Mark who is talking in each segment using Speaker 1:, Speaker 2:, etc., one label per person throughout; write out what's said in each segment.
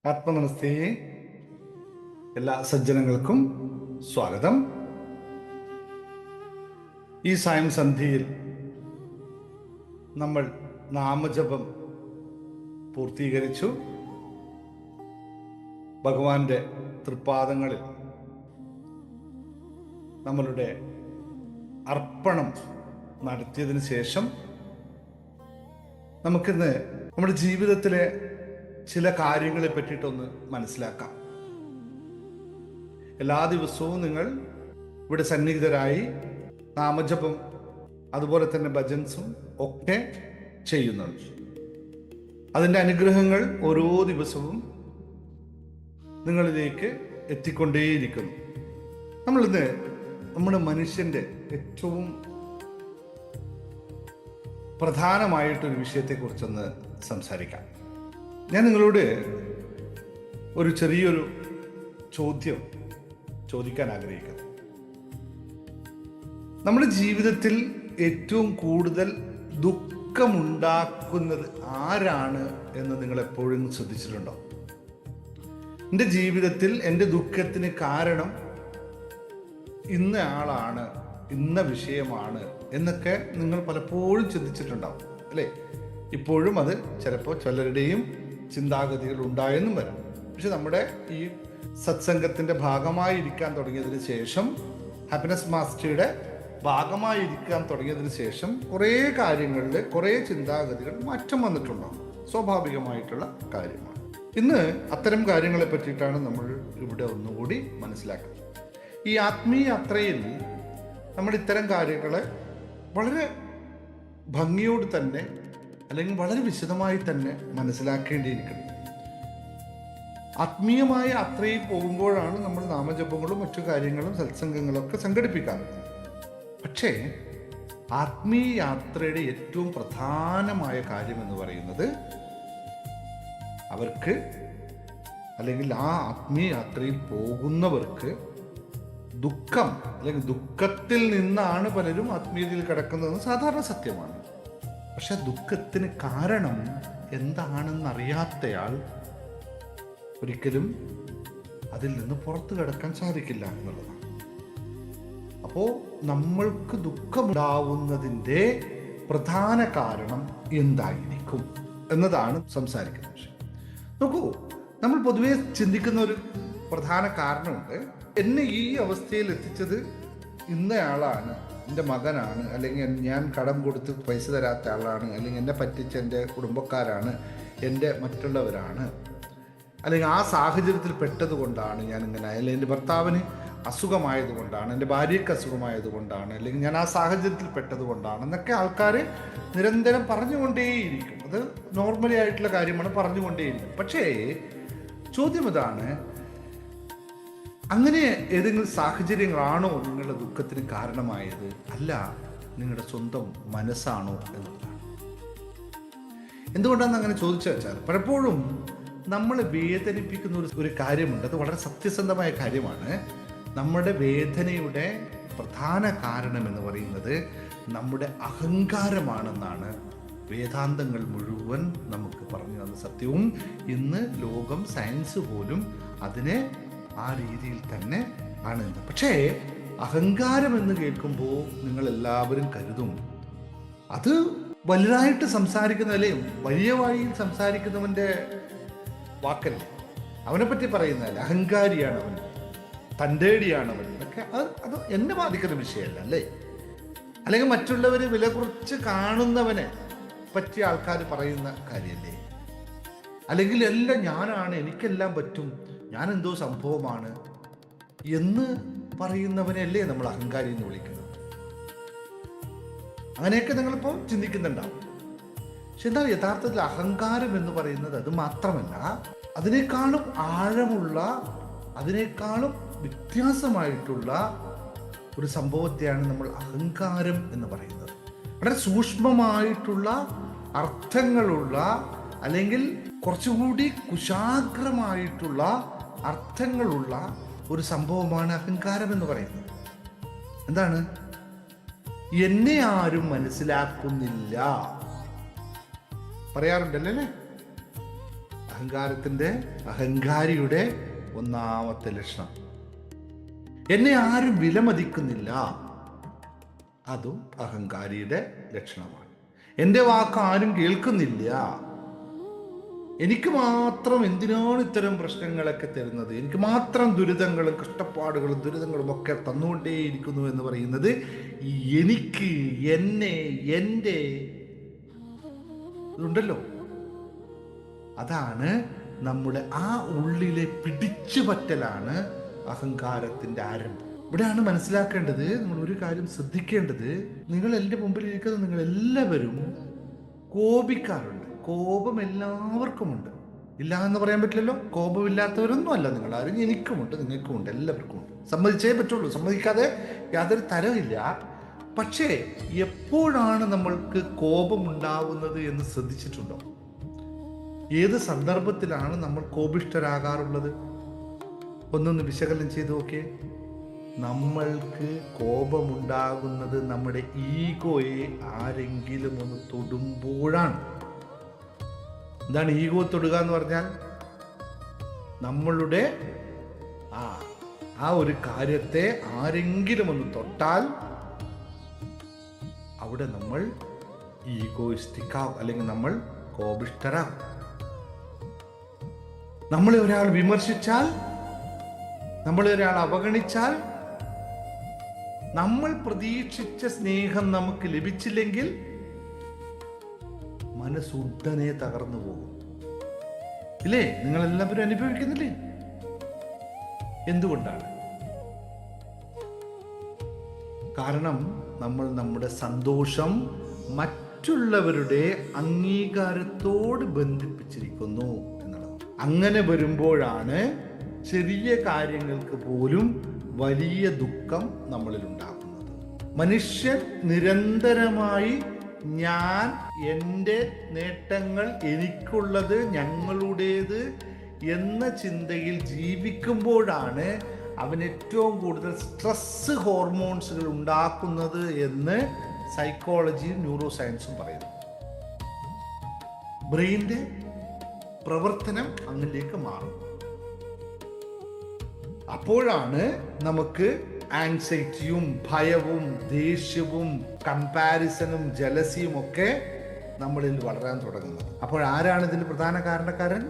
Speaker 1: ആത്മനമസ്തേ. എല്ലാ സജ്ജനങ്ങൾക്കും സ്വാഗതം. ഈ സായം സന്ധ്യയിൽ നമ്മൾ നാമജപം പൂർത്തീകരിച്ചു. ഭഗവാന്റെ തൃപ്പാദങ്ങളിൽ നമ്മളുടെ അർപ്പണം നടത്തിയതിന് ശേഷം നമുക്കിന്ന് നമ്മുടെ ജീവിതത്തിലെ ചില കാര്യങ്ങളെ പറ്റിയിട്ടൊന്ന് മനസ്സിലാക്കാം. എല്ലാ ദിവസവും നിങ്ങൾ ഇവിടെ സന്നിഹിതരായി നാമജപം അതുപോലെ തന്നെ ഭജൻസും ഒക്കെ ചെയ്യുന്നുണ്ട്. അതിൻ്റെ അനുഗ്രഹങ്ങൾ ഓരോ ദിവസവും നിങ്ങളിലേക്ക് എത്തിക്കൊണ്ടേയിരിക്കുന്നു. നമ്മളിന്ന് നമ്മുടെ മനുഷ്യൻ്റെ ഏറ്റവും പ്രധാനമായിട്ടൊരു വിഷയത്തെക്കുറിച്ചൊന്ന് സംസാരിക്കാം. ഞാൻ നിങ്ങളോട് ഒരു ചെറിയൊരു ചോദ്യം ചോദിക്കാൻ ആഗ്രഹിക്കുന്നു. നമ്മുടെ ജീവിതത്തിൽ ഏറ്റവും കൂടുതൽ ദുഃഖമുണ്ടാക്കുന്നത് ആരാണ് എന്ന് നിങ്ങൾ എപ്പോഴും ശ്രദ്ധിച്ചിട്ടുണ്ടോ? എൻ്റെ ജീവിതത്തിൽ എൻ്റെ ദുഃഖത്തിന് കാരണം ഇന്ന ആളാണ്, ഇന്ന വിഷയമാണ് എന്നൊക്കെ നിങ്ങൾ പലപ്പോഴും ചിന്തിച്ചിട്ടുണ്ടാവും, അല്ലേ? ഇപ്പോഴും അത് ചിലപ്പോൾ ചിലരുടെയും ചിന്താഗതികൾ ഉണ്ടായെന്നും വരാം. പക്ഷെ നമ്മുടെ ഈ സത്സംഗത്തിൻ്റെ ഭാഗമായിരിക്കാൻ തുടങ്ങിയതിന് ശേഷം, ഹാപ്പിനെസ് മാസ്റ്ററിയുടെ ഭാഗമായിരിക്കാൻ തുടങ്ങിയതിന് ശേഷം കുറേ കാര്യങ്ങളിൽ കുറേ ചിന്താഗതികൾ മാറ്റം വന്നിട്ടുണ്ടാകും. സ്വാഭാവികമായിട്ടുള്ള കാര്യമാണ്. ഇന്ന് അത്തരം കാര്യങ്ങളെ പറ്റിയിട്ടാണ് നമ്മൾ ഇവിടെ ഒന്നുകൂടി മനസ്സിലാക്കുന്നത്. ഈ ആത്മീയ യാത്രയിൽ നമ്മൾ ഇത്തരം കാര്യങ്ങളെ വളരെ ഭംഗിയോട് തന്നെ അല്ലെങ്കിൽ വളരെ വിശദമായി തന്നെ മനസ്സിലാക്കേണ്ടിയിരിക്കണം. ആത്മീയമായ യാത്രയിൽ പോകുമ്പോഴാണ് നമ്മൾ നാമജപങ്ങളും മറ്റു കാര്യങ്ങളും സത്സംഗങ്ങളൊക്കെ സംഘടിപ്പിക്കാറുണ്ട്. പക്ഷേ ആത്മീയ യാത്രയുടെ ഏറ്റവും പ്രധാനമായ കാര്യം എന്ന് പറയുന്നത് അവർക്ക് അല്ലെങ്കിൽ ആ ആത്മീയ യാത്രയിൽ പോകുന്നവർക്ക് ദുഃഖം അല്ലെങ്കിൽ ദുഃഖത്തിൽ നിന്നാണ് പലരും ആത്മീയതയിൽ കിടക്കുന്നതെന്ന് സാധാരണ സത്യമാണ്. പക്ഷെ ദുഃഖത്തിന് കാരണം എന്താണെന്നറിയാത്തയാൾ ഒരിക്കലും അതിൽ നിന്ന് പുറത്തു കിടക്കാൻ സാധിക്കില്ല എന്നുള്ളതാണ്. അപ്പോൾ നമ്മൾക്ക് ദുഃഖമുണ്ടാവുന്നതിൻ്റെ പ്രധാന കാരണം എന്തായിരിക്കും എന്നതാണ് സംസാരിക്കുന്ന വിഷയം. നോക്കൂ, നമ്മൾ പൊതുവെ ചിന്തിക്കുന്ന ഒരു പ്രധാന കാരണമുണ്ട്. എന്നെ ഈ അവസ്ഥയിൽ എത്തിച്ചത് ഇന്നയാളാണ്, എൻ്റെ മകനാണ്, അല്ലെങ്കിൽ ഞാൻ കടം കൊടുത്ത് പൈസ തരാത്ത ആളാണ്, അല്ലെങ്കിൽ എന്നെ പറ്റിച്ച എൻ്റെ കുടുംബക്കാരാണ്, എൻ്റെ മറ്റുള്ളവരാണ്, അല്ലെങ്കിൽ ആ സാഹചര്യത്തിൽ പെട്ടത് കൊണ്ടാണ് ഞാൻ ഇങ്ങനെ, അല്ലെങ്കിൽ എൻ്റെ ഭർത്താവിന് അസുഖമായതുകൊണ്ടാണ്, എൻ്റെ ഭാര്യയ്ക്ക് അസുഖമായതുകൊണ്ടാണ്, അല്ലെങ്കിൽ ഞാൻ ആ സാഹചര്യത്തിൽ പെട്ടത് കൊണ്ടാണ് എന്നൊക്കെ ആൾക്കാർ നിരന്തരം പറഞ്ഞുകൊണ്ടേയിരിക്കും. അത് നോർമലി ആയിട്ടുള്ള കാര്യമാണ്, പറഞ്ഞുകൊണ്ടേയിരിക്കും. പക്ഷേ ചോദ്യം ഇതാണ്, അങ്ങനെ ഏതെങ്കിലും സാഹചര്യങ്ങളാണോ നിങ്ങളുടെ ദുഃഖത്തിന് കാരണമായത്, അല്ല നിങ്ങളുടെ സ്വന്തം മനസ്സാണോ എന്നുള്ളതാണ്. എന്തുകൊണ്ടാണ് അങ്ങനെ ചോദിച്ചു വെച്ചാൽ, പലപ്പോഴും നമ്മളെ വേദനിപ്പിക്കുന്ന ഒരു കാര്യമുണ്ട്. അത് വളരെ സത്യസന്ധമായ കാര്യമാണ്. നമ്മുടെ വേദനയുടെ പ്രധാന കാരണം എന്ന് പറയുന്നത് നമ്മുടെ അഹങ്കാരമാണെന്നാണ് വേദാന്തങ്ങൾ മുഴുവൻ നമുക്ക് പറഞ്ഞു തന്ന സത്യവും. ഇന്ന് ലോകം, സയൻസ് പോലും അതിനെ ആ രീതിയിൽ തന്നെ ആണ്. പക്ഷേ അഹങ്കാരം എന്ന് കേൾക്കുമ്പോൾ നിങ്ങൾ എല്ലാവരും കരുതും അത് വലുതായിട്ട് സംസാരിക്കുന്നതല്ലേ, വലിയ വഴിയിൽ സംസാരിക്കുന്നവൻ്റെ വാക്കല്ലേ, അവനെ പറ്റി പറയുന്നതല്ലേ, അഹങ്കാരിയാണ് അവൻ, തൻ്റെടിയാണവൻ എന്നൊക്കെ. അത് എന്നെ ബാധിക്കുന്ന വിഷയമല്ല, അല്ലേ? അല്ലെങ്കിൽ മറ്റുള്ളവർ വില കുറച്ച് കാണുന്നവനെ പറ്റി ആൾക്കാർ പറയുന്ന കാര്യമല്ലേ? അല്ലെങ്കിൽ എല്ലാം ഞാനാണ്, എനിക്കെല്ലാം പറ്റും, ഞാൻ എന്തോ സംഭവമാണ് എന്ന് പറയുന്നവനെയല്ലേ നമ്മൾ അഹങ്കാരി എന്ന് വിളിക്കുന്നത്. അങ്ങനെയൊക്കെ നിങ്ങളിപ്പോൾ ചിന്തിക്കുന്നുണ്ടാവും. പക്ഷെ എന്താ യഥാർത്ഥത്തിൽ അഹങ്കാരം എന്ന് പറയുന്നത്? അത് മാത്രമല്ല, അതിനേക്കാളും ആഴമുള്ള, അതിനേക്കാളും വ്യത്യാസമായിട്ടുള്ള ഒരു സംഭവത്തെയാണ് നമ്മൾ അഹങ്കാരം എന്ന് പറയുന്നത്. വളരെ സൂക്ഷ്മമായിട്ടുള്ള അർത്ഥങ്ങളുള്ള, അല്ലെങ്കിൽ കുറച്ചുകൂടി കുശാഗ്രമായിട്ടുള്ള അർത്ഥങ്ങളുള്ള ഒരു സംഭവമാണ് അഹങ്കാരം എന്ന് പറയുന്നത്. എന്താണ്? എന്നെ ആരും മനസ്സിലാക്കുന്നില്ല പറയാറുണ്ടല്ലേ? അഹങ്കാരിയുടെ ഒന്നാമത്തെ ലക്ഷണം. എന്നെ ആരും വിലമതിക്കുന്നില്ല, അതും അഹങ്കാരിയുടെ ലക്ഷണമാണ്. എൻ്റെ വാക്ക് ആരും കേൾക്കുന്നില്ല, എനിക്ക് മാത്രം എന്തിനാണ് ഇത്തരം പ്രശ്നങ്ങളൊക്കെ തരുന്നത്, എനിക്ക് മാത്രം ദുരിതങ്ങളും ദുരിതങ്ങളും ഒക്കെ തന്നുകൊണ്ടേയിരിക്കുന്നു എന്ന് പറയുന്നത് എനിക്ക്, എന്നെ, എൻ്റെ ഇതുണ്ടല്ലോ, അതാണ് നമ്മുടെ ആ ഉള്ളിലെ പിടിച്ചു പറ്റലാണ് അഹങ്കാരത്തിൻ്റെ ആരംഭം. ഇവിടെയാണ് മനസ്സിലാക്കേണ്ടത്, നമ്മൾ ഒരു കാര്യം ശ്രദ്ധിക്കേണ്ടത്. നിങ്ങൾ എൻ്റെ മുമ്പിൽ ഇരിക്കുന്ന നിങ്ങൾ എല്ലാവരും കോപിക്കാറുണ്ട്. കോപം എല്ലാവർക്കുമുണ്ട്, ഇല്ല എന്ന് പറയാൻ പറ്റില്ലല്ലോ. കോപമില്ലാത്തവരൊന്നും അല്ല നിങ്ങൾ ആരും. എനിക്കുമുണ്ട്, നിങ്ങൾക്കുമുണ്ട്, എല്ലാവർക്കും ഉണ്ട്. സമ്മതിച്ചേ പറ്റുള്ളൂ, സമ്മതിക്കാതെ യാതൊരു തരമില്ല. പക്ഷേ എപ്പോഴാണ് നമ്മൾക്ക് കോപമുണ്ടാവുന്നത് എന്ന് ശ്രദ്ധിച്ചിട്ടുണ്ടോ? ഏത് സന്ദർഭത്തിലാണ് നമ്മൾ കോപിഷ്ഠരാകാറുള്ളത്? ഒന്നൊന്ന് വിശകലനം ചെയ്ത് നോക്കിയേ. നമ്മൾക്ക് കോപമുണ്ടാകുന്നത് നമ്മുടെ ഈഗോയെ ആരെങ്കിലും ഒന്ന് തൊടുമ്പോഴാണ്. എന്താണ് ഈഗോ തൊടുക എന്ന് പറഞ്ഞാൽ? നമ്മളുടെ ആ ഒരു കാര്യത്തെ ആരെങ്കിലും ഒന്ന് തൊട്ടാൽ അവിടെ നമ്മൾ ഈഗോയിസ്റ്റിക്കാവും, അല്ലെങ്കിൽ നമ്മൾ കോപിഷ്ഠരാകും. നമ്മളെ ഒരാൾ വിമർശിച്ചാൽ, നമ്മളെ ഒരാൾ അവഗണിച്ചാൽ, നമ്മൾ പ്രതീക്ഷിച്ച സ്നേഹം നമുക്ക് ലഭിച്ചില്ലെങ്കിൽ മനസ്സുടനെ തകർന്നു പോകും. ഇല്ലേ? നിങ്ങളെല്ലാവരും അനുഭവിക്കുന്നില്ലേ? എന്തുകൊണ്ടാണ്? കാരണം നമ്മൾ നമ്മുടെ സന്തോഷം മറ്റുള്ളവരുടെ അംഗീകാരത്തോട് ബന്ധിപ്പിച്ചിരിക്കുന്നു എന്നുള്ളത്. അങ്ങനെ വരുമ്പോഴാണ് ചെറിയ കാര്യങ്ങൾക്ക് പോലും വലിയ ദുഃഖം നമ്മളിൽ ഉണ്ടാകുന്നത്. മനുഷ്യൻ നിരന്തരമായി ഞാൻ, എൻ്റെ നേട്ടങ്ങൾ, എനിക്കുള്ളത്, ഞങ്ങളുടേത് എന്ന ചിന്തയിൽ ജീവിക്കുമ്പോഴാണ് അവൻ ഏറ്റവും കൂടുതൽ സ്ട്രെസ് ഹോർമോൺസുകൾ ഉണ്ടാക്കുന്നത് എന്ന് സൈക്കോളജിയും ന്യൂറോ സയൻസും പറയുന്നു. ബ്രെയിൻ്റെ പ്രവർത്തനം അങ്ങനെയൊക്കെ മാറും. അപ്പോഴാണ് നമുക്ക് ആൻസൈറ്റിയും ഭയവും ദേഷ്യവും കമ്പാരിസണും ജലസിയും ഒക്കെ നമ്മളിൽ വളരാൻ തുടങ്ങുന്നത്. അപ്പോൾ ആരാണ് ഇതിന് പ്രധാന കാരണക്കാരൻ?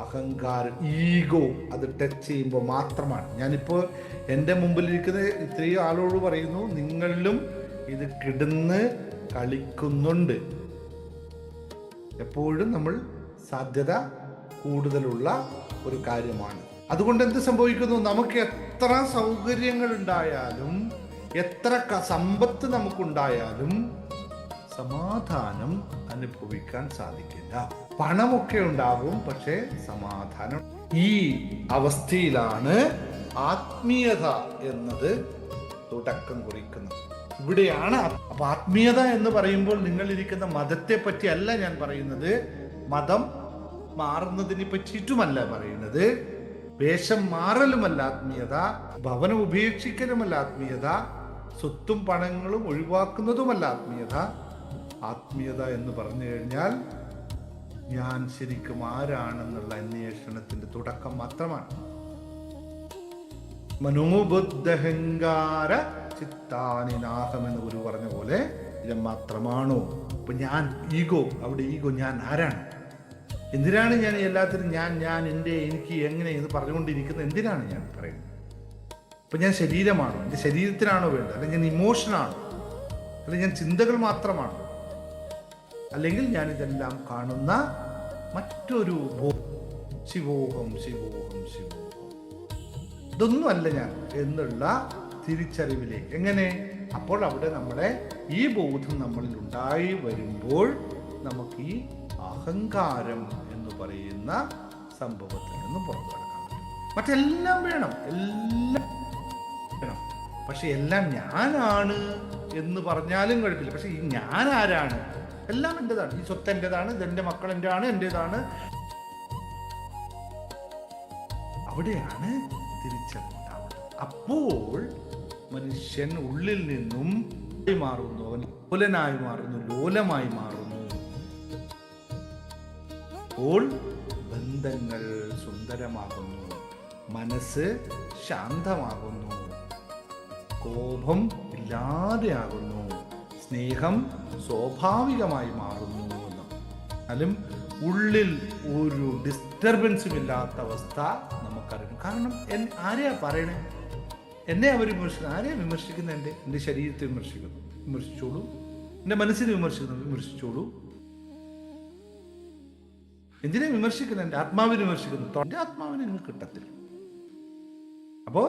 Speaker 1: അഹങ്കാരം, ഈഗോ. അത് ടച്ച് ചെയ്യുമ്പോൾ മാത്രമാണ്. ഞാനിപ്പോൾ എൻ്റെ മുമ്പിലിരിക്കുന്ന ഇത്രയും ആളോട് പറയുന്നു, നിങ്ങളിലും ഇത് കിടന്ന് കളിക്കുന്നുണ്ട്. എപ്പോഴും നമ്മൾ സാധ്യത കൂടുതലുള്ള ഒരു കാര്യമാണ്. അതുകൊണ്ട് എന്ത് സംഭവിക്കുന്നു? നമുക്ക് എത്ര സൗകര്യങ്ങൾ ഉണ്ടായാലും, എത്ര സമ്പത്ത് നമുക്കുണ്ടായാലും സമാധാനം അനുഭവിക്കാൻ സാധിക്കില്ല. പണമൊക്കെ ഉണ്ടാകും, പക്ഷേ സമാധാനം. ഈ അവസ്ഥയിലാണ് ആത്മീയത എന്നത് തുടക്കം കുറിക്കുന്നത്. ഇവിടെയാണ്. അപ്പൊ ആത്മീയത എന്ന് പറയുമ്പോൾ നിങ്ങളിരിക്കുന്ന മതത്തെ പറ്റിയല്ല ഞാൻ പറയുന്നത്, മതം മാറുന്നതിനെ പറ്റിയിട്ടുമല്ല പറയുന്നത്, വേഷം മാറലുമല്ല ആത്മീയത, ഭവനം ഉപേക്ഷിക്കലുമല്ല ആത്മീയത, സ്വത്തും പണങ്ങളും ഒഴിവാക്കുന്നതുമല്ല ആത്മീയത. ആത്മീയത എന്ന് പറഞ്ഞു കഴിഞ്ഞാൽ ഞാൻ ശരിക്കും ആരാണെന്നുള്ള അന്വേഷണത്തിന്റെ തുടക്കം മാത്രമാണ്. മനോബുദ്ധഹങ്കാര ചിത്താനിനാഹം എന്ന് ഗുരു പറഞ്ഞ പോലെ ഇത് മാത്രമാണോ? അപ്പൊ ഞാൻ ഈഗോ, അവിടെ ഈഗോ, ഞാൻ ആരാണ്? എന്തിനാണ് ഞാൻ എല്ലാത്തിനും ഞാൻ എൻ്റെ, എനിക്ക്, എങ്ങനെ എന്ന് പറഞ്ഞുകൊണ്ടിരിക്കുന്നത്? എന്തിനാണ് ഞാൻ പറയുന്നത്? അപ്പൊ ഞാൻ ശരീരമാണോ? എൻ്റെ ശരീരത്തിനാണോ വേണ്ടത്? അല്ലെങ്കിൽ ഞാൻ ഇമോഷനാണോ? അല്ലെങ്കിൽ ഞാൻ ചിന്തകൾ മാത്രമാണോ? അല്ലെങ്കിൽ ഞാൻ ഇതെല്ലാം കാണുന്ന മറ്റൊരു ശിവോഹം ശിവോഹം ശിവോഹം, ഇതൊന്നുമല്ല ഞാൻ എന്നുള്ള തിരിച്ചറിവിലേക്ക് എങ്ങനെ? അപ്പോൾ അവിടെ നമ്മളെ ഈ ബോധം നമ്മളിൽ ഉണ്ടായി വരുമ്പോൾ നമുക്ക് ഈ അഹങ്കാരം എന്ന് പറയുന്ന സംഭവത്തിൽ നിന്ന് പുറത്തു കടക്കാൻ പറ്റും. മറ്റെല്ലാം വേണം, എല്ലാം വേണം. പക്ഷെ എല്ലാം ഞാനാണ് എന്ന് പറഞ്ഞാലും കുഴപ്പമില്ല. പക്ഷെ ഈ ഞാൻ ആരാണ്? എല്ലാം എൻ്റെതാണ്. ഈ സ്വത്ത് എൻ്റെതാണ്, ഇതെൻ്റെ മക്കൾ എൻ്റെതാണ്, എൻ്റെതാണ്. അവിടെയാണ് തിരിച്ചറിവുണ്ടാവുന്നത്. അപ്പോൾ മനുഷ്യൻ ഉള്ളിൽ നിന്നും മാറുന്നു, അവൻ ലോലനായി മാറുന്നു, ലോലമായി മാറുന്നു. അപ്പോൾ ബന്ധങ്ങൾ സുന്ദരമാകുന്നു, മനസ്സ് ശാന്തമാകുന്നു, കോപം ഇല്ലാതെയാകുന്നു, സ്നേഹം സ്വാഭാവികമായി മാറുന്നു എന്ന്. എന്നാലും ഉള്ളിൽ ഒരു ഡിസ്റ്റർബൻസും ഇല്ലാത്ത അവസ്ഥ നമുക്കറിയാം. കാരണം ആരെയാ പറയണേ? എന്നെ അവർ വിമർശിക്കുന്നത്. ആരെയാ വിമർശിക്കുന്നത്? എൻ്റെ ശരീരത്തെ വിമർശിച്ചോളൂ. എൻ്റെ മനസ്സിനെ വിമർശിച്ചോളൂ. എന്തിനെ വിമർശിക്കുന്നത്? എൻ്റെ ആത്മാവിനെ വിമർശിക്കുന്നു. എൻ്റെ ആത്മാവിനെ നിങ്ങൾക്ക് കിട്ടത്തില്ല. അപ്പോൾ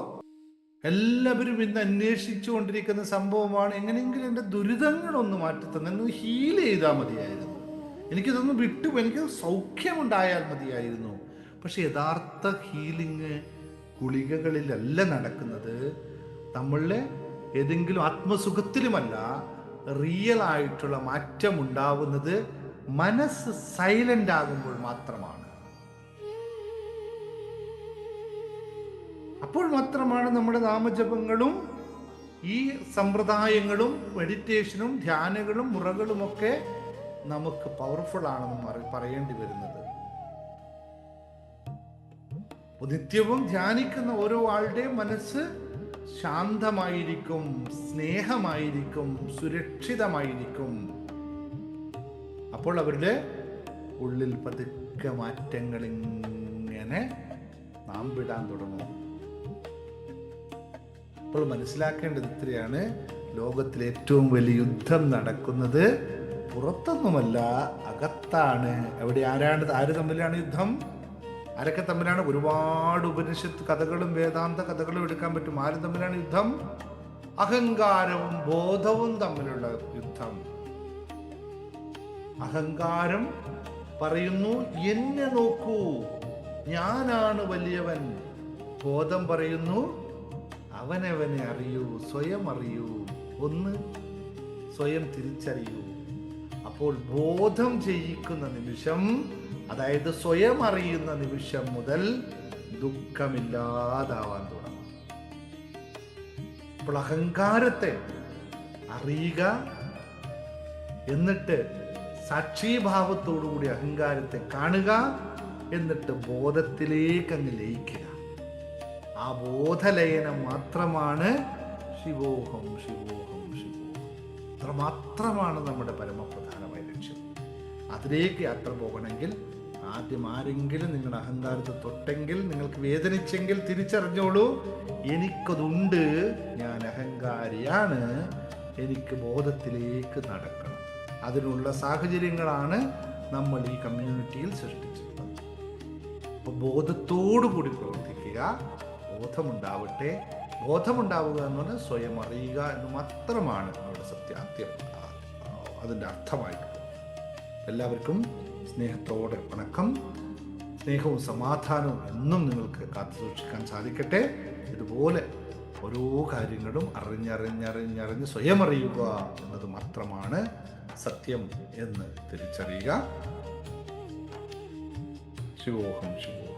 Speaker 1: എല്ലാവരും ഇന്ന് അന്വേഷിച്ചു കൊണ്ടിരിക്കുന്ന സംഭവമാണ്, എങ്ങനെയെങ്കിലും എൻ്റെ ദുരിതങ്ങളൊന്ന് മാറ്റിത്തന്നു, ഹീൽ ചെയ്താൽ മതിയായിരുന്നു, എനിക്കിതൊന്ന് എനിക്ക് സൗഖ്യമുണ്ടായാൽ മതിയായിരുന്നു. പക്ഷെ യഥാർത്ഥ ഹീലിംഗ് ഗുളികകളിലല്ല നടക്കുന്നത്, നമ്മളിലെ ഏതെങ്കിലും ആത്മസുഖത്തിലുമല്ല. റിയൽ ആയിട്ടുള്ള മാറ്റം ഉണ്ടാവുന്നത് മനസ്സ് സൈലന്റ് ആകുമ്പോൾ മാത്രമാണ്. അപ്പോൾ മാത്രമാണ് നമ്മുടെ നാമജപങ്ങളും ഈ സമ്പ്രദായങ്ങളും മെഡിറ്റേഷനും ധ്യാനങ്ങളും മുറകളുമൊക്കെ നമുക്ക് പവർഫുൾ ആണെന്ന് പറയേണ്ടി വരുന്നത്. നിത്യവും ധ്യാനിക്കുന്ന ഓരോ ആളുടെയും മനസ്സ് ശാന്തമായിരിക്കും, സ്നേഹമായിരിക്കും, സുരക്ഷിതമായിരിക്കും. അപ്പോൾ അവരുടെ ഉള്ളിൽ പതുക്കെ മാറ്റങ്ങൾ ഇങ്ങനെ നാം വിടാൻ തുടങ്ങും. അപ്പോൾ മനസ്സിലാക്കേണ്ടത് ഇത്രയാണ്, ലോകത്തിലെ ഏറ്റവും വലിയ യുദ്ധം നടക്കുന്നത് പുറത്തൊന്നുമല്ല, അകത്താണ്. ആര് തമ്മിലാണ് യുദ്ധം? ആരൊക്കെ തമ്മിലാണ്? ഒരുപാട് ഉപനിഷത്ത് കഥകളും വേദാന്ത കഥകളും എടുക്കാൻ പറ്റും. ആര് തമ്മിലാണ് യുദ്ധം? അഹങ്കാരവും ബോധവും തമ്മിലുള്ള യുദ്ധം. അഹങ്കാരം പറയുന്നു എന്നെ നോക്കൂ, ഞാനാണ് വലിയവൻ. ബോധം പറയുന്നു അവനവനെ അറിയൂ, സ്വയം അറിയൂ, ഒന്ന് സ്വയം തിരിച്ചറിയൂ. അപ്പോൾ ബോധം ചെയ്യിക്കുന്ന നിമിഷം, അതായത് സ്വയം അറിയുന്ന നിമിഷം മുതൽ ദുഃഖമില്ലാതാവാൻ തുടങ്ങും. അപ്പോൾ അഹങ്കാരത്തെ അറിയുക, എന്നിട്ട് സാക്ഷിഭാവത്തോടുകൂടി അഹങ്കാരത്തെ കാണുക, എന്നിട്ട് ബോധത്തിലേക്ക് അങ്ങ് ലയിക്കുക. ആ ബോധലയനം മാത്രമാണ് ശിവോഹം ശിവോഹം ശിവോഹം. അത്രമാത്രമാണ് നമ്മുടെ പരമപ്രധാനമായ ലക്ഷ്യം. അതിലേക്ക് യാത്ര പോകണമെങ്കിൽ ആദ്യം ആരെങ്കിലും നിങ്ങളുടെ അഹങ്കാരത്തെ തൊട്ടെങ്കിൽ, നിങ്ങൾക്ക് വേദനിച്ചെങ്കിൽ തിരിച്ചറിഞ്ഞോളൂ, എനിക്കതുണ്ട്, ഞാൻ അഹങ്കാരിയാണ്, എനിക്ക് ബോധത്തിലേക്ക് നടക്കണം. അതിനുള്ള സാഹചര്യങ്ങളാണ് നമ്മൾ ഈ കമ്മ്യൂണിറ്റിയിൽ സൃഷ്ടിച്ചിട്ടുള്ളത്. അപ്പോൾ ബോധത്തോടു കൂടി പ്രവർത്തിക്കുക, ബോധമുണ്ടാവട്ടെ. ബോധമുണ്ടാവുക എന്ന് പറഞ്ഞാൽ സ്വയം അറിയുക എന്ന് മാത്രമാണ് നമ്മുടെ സത്യാർത്ഥ്യം, അതിൻ്റെ അർത്ഥമായിട്ടുള്ളത്. എല്ലാവർക്കും സ്നേഹത്തോടെ വണക്കം. സ്നേഹവും സമാധാനവും എന്നും നിങ്ങൾക്ക് കാത്തു സൂക്ഷിക്കാൻ സാധിക്കട്ടെ. ഇതുപോലെ ഓരോ കാര്യങ്ങളും അറിഞ്ഞ് സ്വയം അറിയുക എന്നത് മാത്രമാണ് സത്യം എന്ന് തിരിച്ചറിയുക. ശിവോഹം ശിവോഹം.